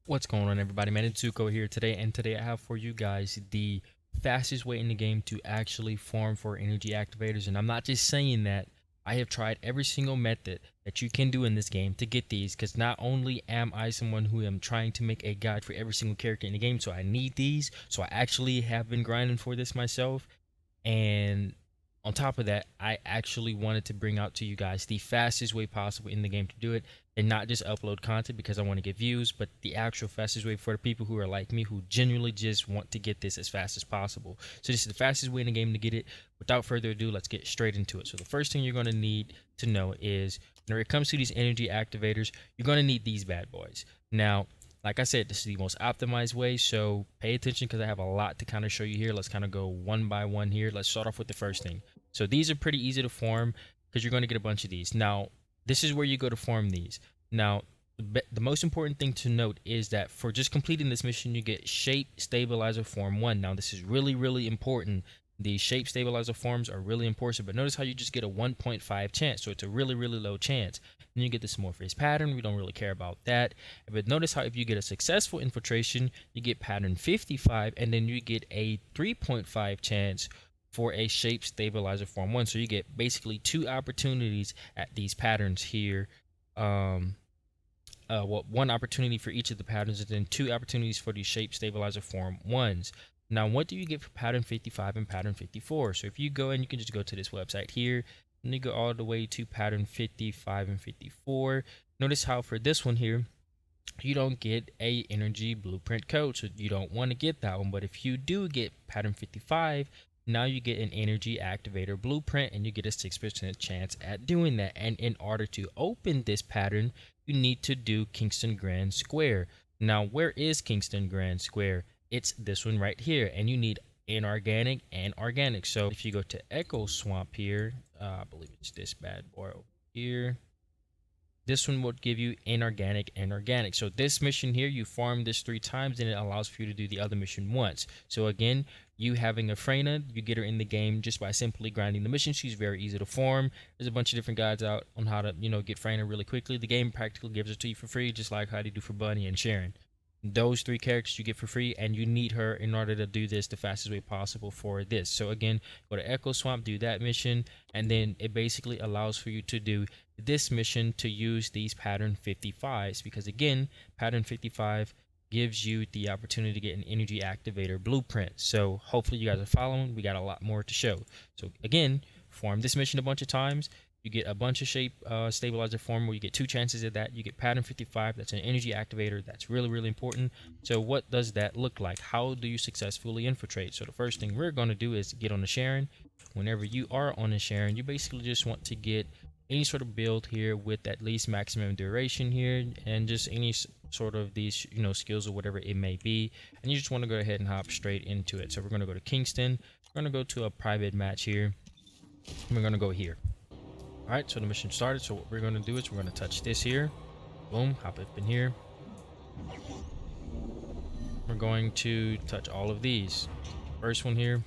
What's going on, everybody? Man, it's Zuko here today, and today I have for you guys the fastest way in the game to actually farm for energy activators. And I'm not just saying that. I have tried every single method that you can do in this game to get these, because not only am I someone who am trying to make a guide for every single character in the game, so I need these, so I actually have been grinding for this myself. And on top of that, I actually wanted to bring out to you guys the fastest way possible in the game to do it, and not just upload content because I want to get views, but the actual fastest way for the people who are like me, who genuinely just want to get this as fast as possible. So this is the fastest way in the game to get it. Without further ado, let's get straight into it. So the first thing you're going to need to know is when it comes to these energy activators, you're going to need these bad boys. Now, like I said, this is the most optimized way, so pay attention because I have a lot to kind of show you here. Let's kind of go one by one here. Let's start off with the first thing. So these are pretty easy to form because you're going to get a bunch of these. Now, this is where you go to form these. Now, the most important thing to note is that for just completing this mission, you get Shape Stabilizer Form 1. Now, this is really, really important. The Shape Stabilizer forms are really important, but notice how you just get a 1.5 chance, so it's a really, really low chance. Then you get the Smorphase pattern. We don't really care about that. But notice how if you get a successful infiltration, you get pattern 55, and then you get a 3.5 chance for a Shape Stabilizer Form 1. So you get basically 2 opportunities at these patterns here. One opportunity for each of the patterns, and then 2 opportunities for the Shape Stabilizer Form 1s. Now, what do you get for pattern 55 and pattern 54? So if you go and you can just go to this website here, and you go all the way to pattern 55 and 54. Notice how for this one here, you don't get a energy blueprint code, so you don't want to get that one. But if you do get pattern 55, now you get an energy activator blueprint, and you get a 6% chance at doing that. And in order to open this pattern, you need to do Kingston Grand Square. Now, where is Kingston Grand Square? It's this one right here, and you need inorganic and organic. So if you go to Echo Swamp here, I believe it's this bad boy over here. This one will give you inorganic and organic. So this mission here, you farm this 3 times, and it allows for you to do the other mission once. So again, you having a Freyna, you get her in the game just by simply grinding the mission. She's very easy to farm. There's a bunch of different guides out on how to, get Freyna really quickly. The game practically gives it to you for free, just like how they do for Bunny and Sharon. Those 3 characters you get for free, and you need her in order to do this the fastest way possible for this. So again, go to Echo Swamp, do that mission, and then it basically allows for you to do this mission to use these pattern 55s, because again, pattern 55 gives you the opportunity to get an energy activator blueprint. So hopefully you guys are following. We got a lot more to show. So again, farm this mission a bunch of times. You get a bunch of Shape Stabilizer form where you get 2 chances at that. You get pattern 55. That's an energy activator. That's really, really important. So what does that look like? How do you successfully infiltrate? So the first thing we're going to do is get on the Sharon. Whenever you are on a Sharon, you basically just want to get any sort of build here with at least maximum duration here, and just any sort of these skills or whatever it may be, and you just want to go ahead and hop straight into it. So we're going to go to Kingston. We're going to go to a private match here, and we're going to go here. All right, so the mission started. So what we're going to do is we're going to touch this here. Boom, hop up in here. We're going to touch all of these. First one here.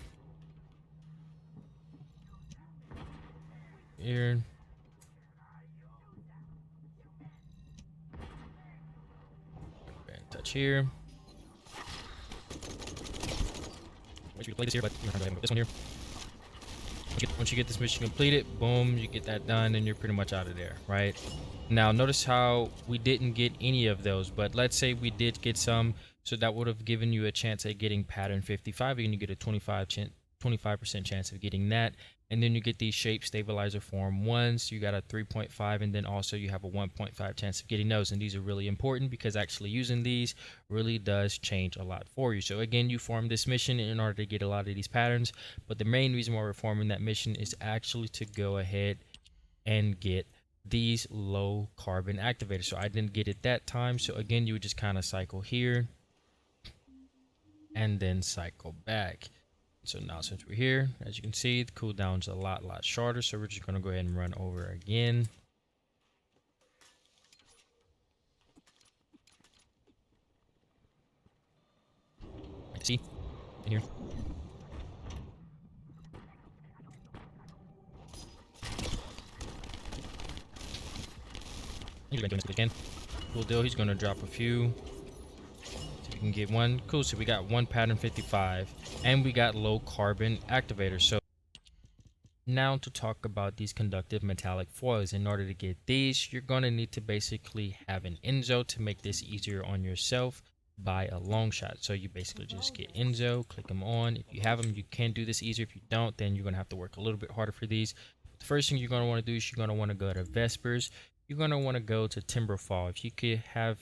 Here. Touch here. Wish we could play this here, but we're going to go ahead and go this one here. Once you get this mission completed, boom, you get that done, and you're pretty much out of there, right? Now, notice how we didn't get any of those, but let's say we did get some, so that would have given you a chance at getting pattern 55, and you get a 25% chance of getting that. And then you get these Shape Stabilizer Form 1s. You got a 3.5, and then also you have a 1.5 chance of getting those. And these are really important because actually using these really does change a lot for you. So again, you form this mission in order to get a lot of these patterns. But the main reason why we're forming that mission is actually to go ahead and get these low carbon activators. So I didn't get it that time. So again, you would just kind of cycle here and then cycle back. So now since we're here, as you can see, the cooldown's a lot shorter. So we're just going to go ahead and run over again. See? In here. He's going to do this again. Cool deal. He's going to drop a few You can get one. Cool. So we got one pattern 55, and we got low carbon activator. So now to talk about these conductive metallic foils. In order to get these, you're going to need to basically have an Enzo to make this easier on yourself by a long shot. So you basically just get Enzo, click them on. If you have them, you can do this easier. If you don't, then you're going to have to work a little bit harder for these. The first thing you're going to want to do is you're going to want to go to Vespers. You're going to want to go to Timberfall. If you could have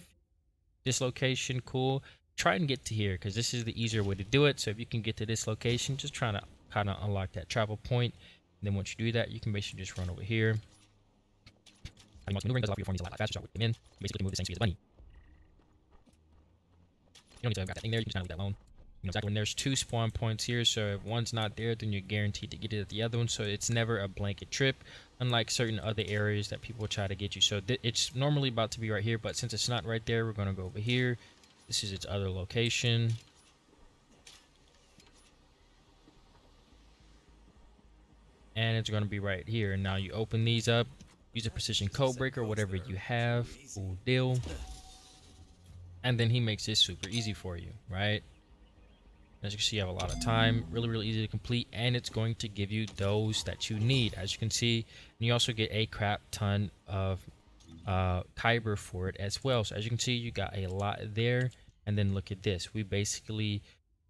this location, cool. Try and get to here because this is the easier way to do it. So if you can get to this location, just trying to kind of unlock that travel point. And then once you do that, you can basically just run over here. Maneuvering does allow your form a lot faster, so I would come in. Basically move this thing so you get the money. You don't need to have got that thing there, you can just kind of leave that alone. You know exactly when there's two spawn points here, so if one's not there, then you're guaranteed to get it at the other one. So it's never a blanket trip, unlike certain other areas that people try to get you. So it's normally about to be right here, but since it's not right there, we're going to go over here. This is its other location. And it's going to be right here. Now you open these up, use a precision code breaker, whatever you have, cool deal. And then he makes this super easy for you, right? As you can see, you have a lot of time, really easy to complete, and it's going to give you those that you need. As you can see, and you also get a crap ton of kyber for it as well. So as you can see, you got a lot there. And then look at this, we basically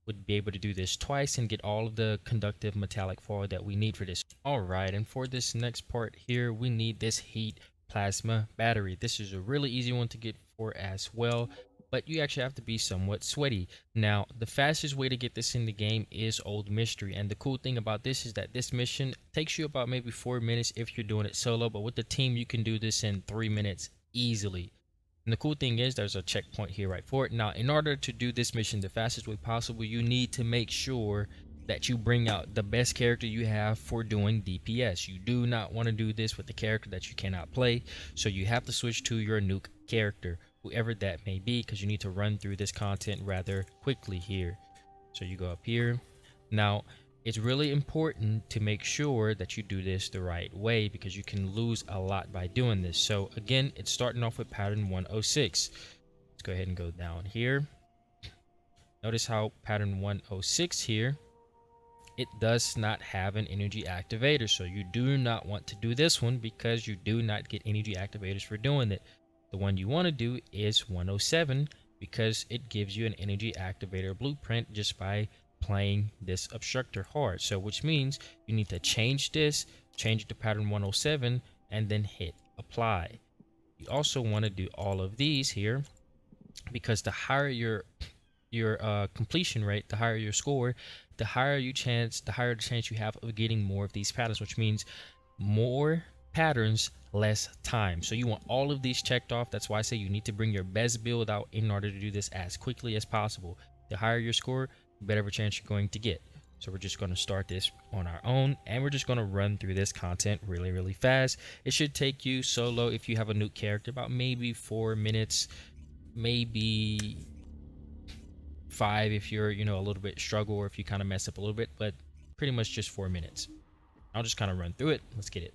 would be able to do this twice and get all of the conductive metallic foil that we need for this. All right, and for this next part here, we need this heat plasma battery. This is a really easy one to get for as well, but you actually have to be somewhat sweaty. Now, the fastest way to get this in the game is Old Mystery, and the cool thing about this is that this mission takes you about maybe 4 minutes if you're doing it solo, but with the team, you can do this in 3 minutes easily. And the cool thing is there's a checkpoint here right for it. Now, in order to do this mission the fastest way possible, you need to make sure that you bring out the best character you have for doing DPS. You do not want to do this with the character that you cannot play. So you have to switch to your nuke character, whoever that may be, because you need to run through this content rather quickly here. So you go up here. Now, it's really important to make sure that you do this the right way because you can lose a lot by doing this. So again, it's starting off with pattern 106. Let's go ahead and go down here. Notice how pattern 106 here, it does not have an energy activator. So you do not want to do this one because you do not get energy activators for doing it. The one you want to do is 107 because it gives you an energy activator blueprint just by playing this obstructor hard. So which means you need to change this, change it to pattern 107, and then hit apply. You also want to do all of these here because the higher your completion rate, the higher your score, the higher the chance you have of getting more of these patterns, which means more patterns, less time. So you want all of these checked off. That's why I say you need to bring your best build out in order to do this as quickly as possible. The higher your score, the better of a chance you're going to get. So we're just going to start this on our own, and we're just going to run through this content really fast. It should take you solo if you have a new character about maybe 4 minutes, maybe 5 if you're, you know, a little bit struggle or if you kind of mess up a little bit, but pretty much just 4 minutes. I'll just kind of run through it. Let's get it.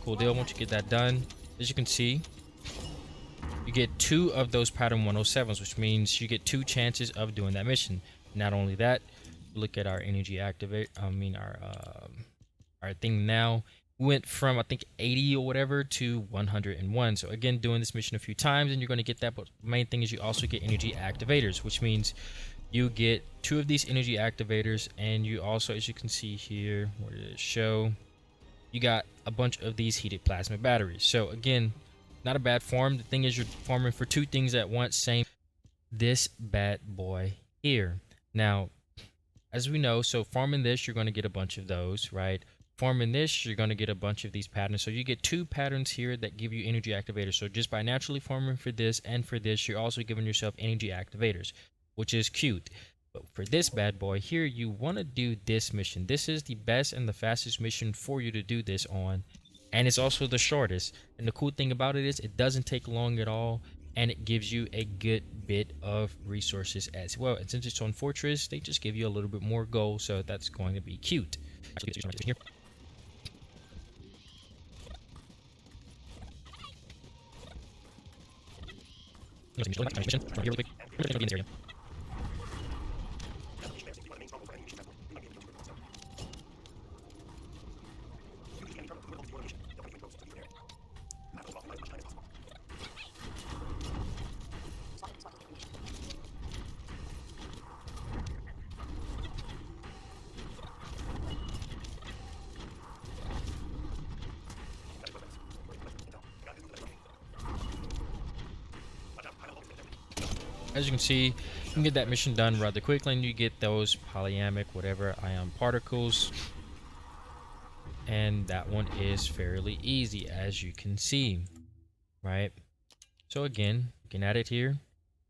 Cool deal. Once you get that done, as you can see, you get 2 of those pattern 107s, which means you get 2 chances of doing that mission. Not only that, look at our energy activate. Our thing now went from I think 80 or whatever to 101. So again, doing this mission a few times and you're going to get that. But the main thing is you also get energy activators, which means you get 2 of these energy activators, and you also, as you can see here, where did it show, you got a bunch of these heated plasma batteries. So again, not a bad farm. The thing is, you're farming for 2 things at once. Same this bad boy here. Now, as we know, so farming this, you're going to get a bunch of those, right? Farming this, you're going to get a bunch of these patterns. So you get 2 patterns here that give you energy activators. So just by naturally farming for this and for this, you're also giving yourself energy activators, which is cute. But for this bad boy here, you want to do this mission. This is the best and the fastest mission for you to do this on. And it's also the shortest. And the cool thing about it is it doesn't take long at all, and it gives you a good bit of resources as well. And since it's on Fortress, they just give you a little bit more gold, so that's going to be cute. Here. As you can see, you can get that mission done rather quickly, and you get those polyamic whatever ion particles, and that one is fairly easy, as you can see, right? So again, looking at it here,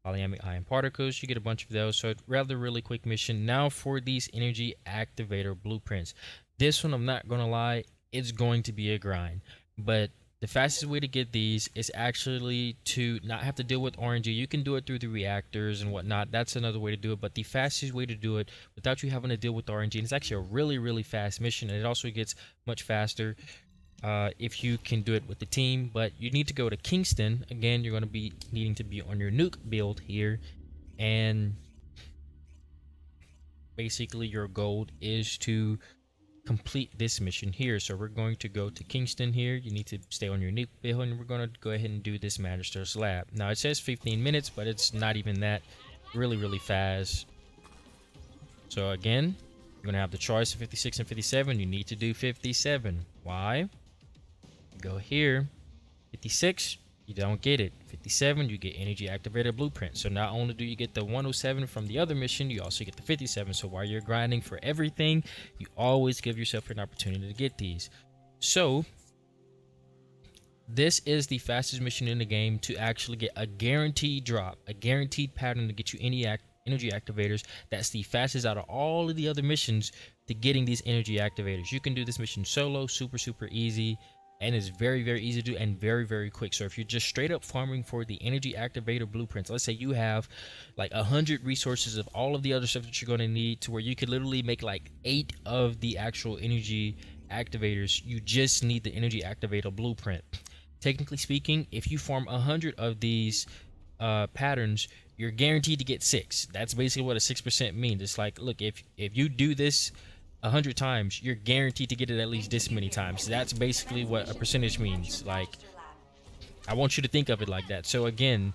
polyamic ion particles, you get a bunch of those. So rather really quick mission. Now for these energy activator blueprints, this one, I'm not gonna lie, it's going to be a grind, but the fastest way to get these is actually to not have to deal with RNG. You can do it through the reactors and whatnot. That's another way to do it. But the fastest way to do it without you having to deal with RNG, and it's actually a really, really fast mission. And it also gets much faster if you can do it with the team. But you need to go to Kingston. Again, you're going to be needing to be on your nuke build here. And basically your goal is to complete this mission here. So we're going to go to Kingston here. You need to stay on your nuke build, and we're going to go ahead and do this Magister's lab. Now it says 15 minutes, but it's not even that. Really, really fast. So again, you're going to have the choice of 56 and 57. You need to do 57. Why? Go here. 56, you don't get it. 57, you get energy activator blueprint. So not only do you get the 107 from the other mission, you also get the 57. So while you're grinding for everything, you always give yourself an opportunity to get these. So this is the fastest mission in the game to actually get a guaranteed drop, a guaranteed pattern to get you any energy activators. That's the fastest out of all of the other missions to getting these energy activators. You can do this mission solo, super easy, and it's very easy to do and very quick. So if you're just straight up farming for the energy activator blueprints, let's say you have like 100 resources of all of the other stuff that you're going to need, to where you could literally make like 8 of the actual energy activators. You just need the energy activator blueprint. Technically speaking, if you farm 100 of these patterns, you're guaranteed to get 6. That's basically what a 6% means. It's like, look, if you do this 100 times, you're guaranteed to get it at least this many times. That's basically what a percentage means. Like, I want you to think of it like that. So again,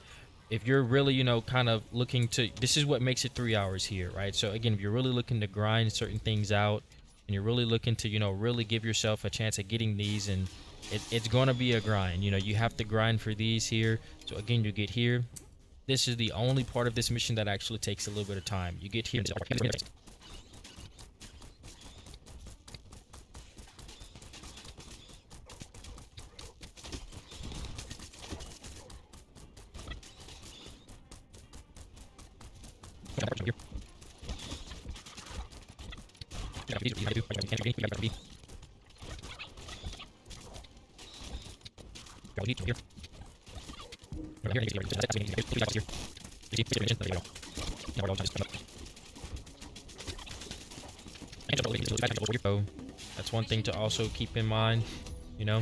if you're really, you know, kind of looking to, this is what makes it 3 hours here, right? So again, if you're really looking to grind certain things out, and you're really looking to, you know, really give yourself a chance at getting these, and it's gonna be a grind. You know, you have to grind for these here. So again, you get here. This is the only part of this mission that actually takes a little bit of time. You get here. So that's one thing to also keep in mind, you know.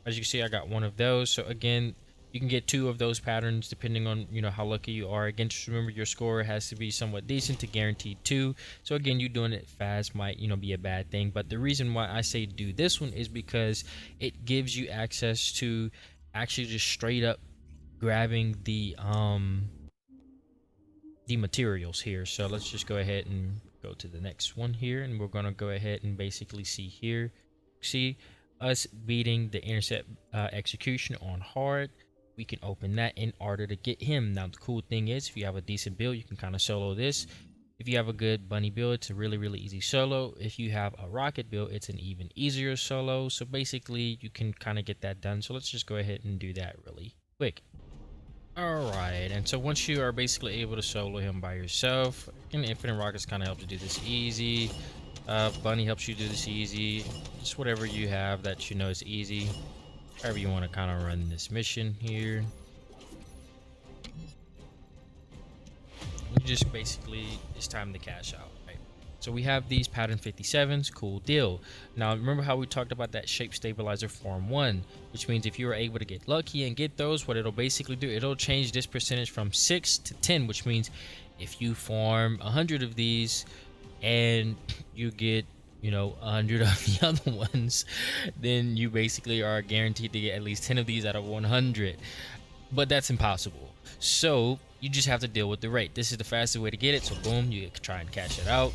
As you can see, I got one of those. So again, you can get 2 of those patterns depending on, you know, how lucky you are. Again, just remember your score has to be somewhat decent to guarantee 2. So again, you doing it fast might, you know, be a bad thing. But the reason why I say do this one is because it gives you access to actually just straight up grabbing the the materials here. So let's just go ahead and go to the next one here, and we're gonna go ahead and basically see here, see us beating the intercept execution on hard. We can open that in order to get him. Now the cool thing is, if you have a decent build, you can kind of solo this. If you have a good bunny build, it's a really easy solo. If you have a rocket build, it's an even easier solo. So basically you can kind of get that done. So let's just go ahead and do that really quick. Alright, and so once you are basically able to solo him by yourself, and Infinite Rockets kind of helps you do this easy. Bunny helps you do this easy. Just whatever you have that you know is easy. However you want to kind of run this mission here. You just basically, it's time to cash out, right? So we have these pattern 57s, cool deal. Now remember how we talked about that shape stabilizer form 1, which means if you are able to get lucky and get those, what it'll basically do, it'll change this percentage from 6 to 10, which means if you form 100 of these and you get, you know, 100 of the other ones, then you basically are guaranteed to get at least 10 of these out of 100. But that's impossible. So you just have to deal with the rate. This is the fastest way to get it. So boom, you try and cash it out.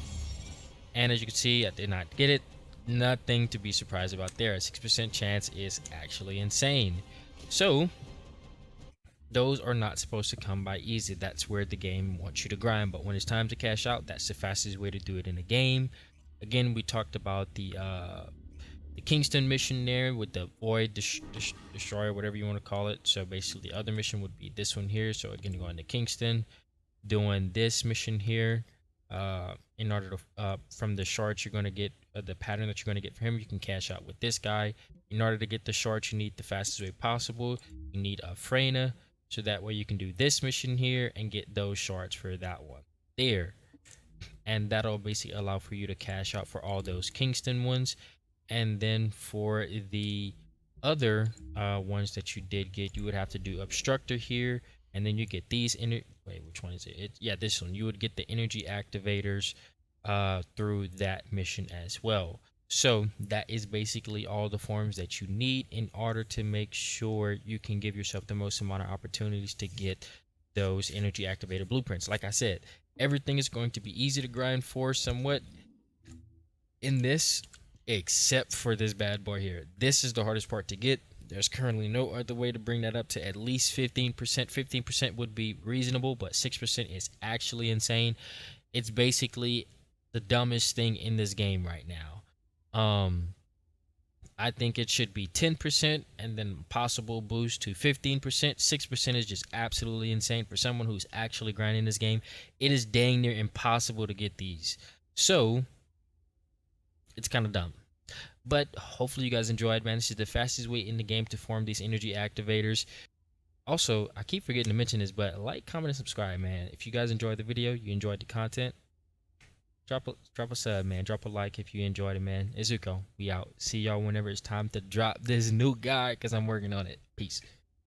And as you can see, I did not get it. Nothing to be surprised about there. A 6% chance is actually insane. So those are not supposed to come by easy. That's where the game wants you to grind. But when it's time to cash out, that's the fastest way to do it in a game. Again, we talked about the Kingston mission there with the Void Destroyer, whatever you want to call it. So basically the other mission would be this one here. So again, going to Kingston, doing this mission here. In order to from the shards you're going to get, the pattern that you're going to get for him, you can cash out with this guy. In order to get the shards, you need the fastest way possible. You need a Freyna, so that way you can do this mission here and get those shards for that one there. And that'll basically allow for you to cash out for all those Kingston ones. And then for the other ones that you did get, you would have to do Obstructor here, and then you get these wait, which one is it? Yeah, this one. You would get the energy activators through that mission as well. So that is basically all the forms that you need in order to make sure you can give yourself the most amount of opportunities to get those energy activator blueprints. Like I said, everything is going to be easy to grind for somewhat in this, except for this bad boy here. This is the hardest part to get. There's currently no other way to bring that up to at least 15%. 15% would be reasonable, but 6% is actually insane. It's basically the dumbest thing in this game right now. I think it should be 10% and then possible boost to 15%. 6% is just absolutely insane for someone who's actually grinding this game. It is dang near impossible to get these. So it's kind of dumb. But hopefully you guys enjoyed, man. This is the fastest way in the game to form these energy activators. Also, I keep forgetting to mention this, but like, comment, and subscribe, man. If you guys enjoyed the video, you enjoyed the content, drop a sub, man. Drop a like if you enjoyed it, man. Izuko, we out. See y'all whenever it's time to drop this new guy, because I'm working on it. Peace.